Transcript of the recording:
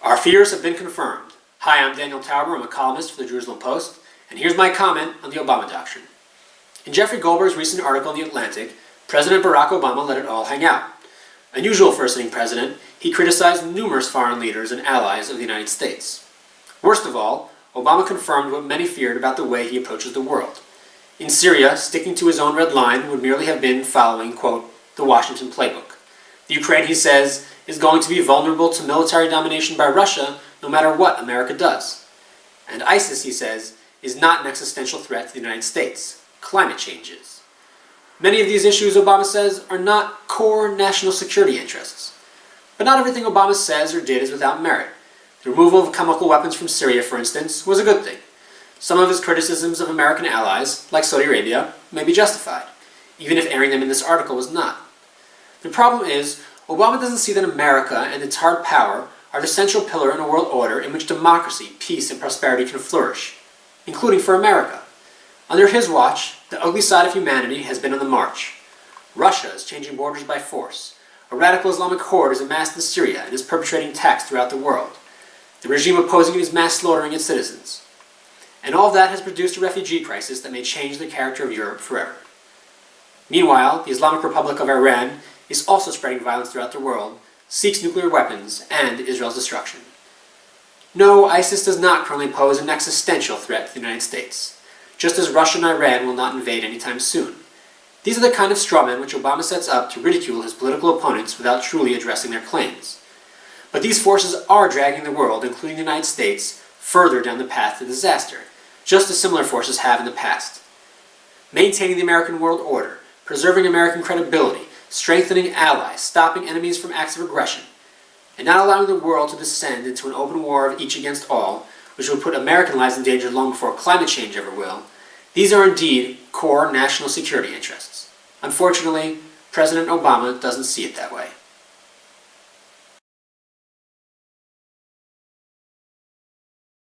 Our fears have been confirmed. Hi, I'm Daniel Tauber. I'm a columnist for the Jerusalem Post, and here's my comment on the Obama doctrine. In Jeffrey Goldberg's recent article in The Atlantic, President Barack Obama let it all hang out. Unusual for a sitting president, he criticized numerous foreign leaders and allies of the United States. Worst of all, Obama confirmed what many feared about the way he approaches the world. In Syria, sticking to his own red line would merely have been following, quote, the Washington playbook. The Ukraine, he says, is going to be vulnerable to military domination by Russia no matter what America does. And ISIS, he says, is not an existential threat to the United States. Climate change is. Many of these issues, Obama says, are not core national security interests. But not everything Obama says or did is without merit. The removal of chemical weapons from Syria, for instance, was a good thing. Some of his criticisms of American allies, like Saudi Arabia, may be justified, even if airing them in this article was not. The problem is, Obama doesn't see that America and its hard power are the central pillar in a world order in which democracy, peace, and prosperity can flourish, including for America. Under his watch, the ugly side of humanity has been on the march. Russia is changing borders by force. A radical Islamic horde is amassed in Syria and is perpetrating attacks throughout the world. The regime opposing it is mass slaughtering its citizens. And all of that has produced a refugee crisis that may change the character of Europe forever. Meanwhile, the Islamic Republic of Iran is also spreading violence throughout the world, seeks nuclear weapons, and Israel's destruction. No, ISIS does not currently pose an existential threat to the United States, just as Russia and Iran will not invade anytime soon. These are the kind of strawmen which Obama sets up to ridicule his political opponents without truly addressing their claims. But these forces are dragging the world, including the United States, further down the path to disaster, just as similar forces have in the past. Maintaining the American world order, preserving American credibility, strengthening allies, stopping enemies from acts of aggression, and not allowing the world to descend into an open war of each against all, which would put American lives in danger long before climate change ever will, these are indeed core national security interests. Unfortunately, President Obama doesn't see it that way.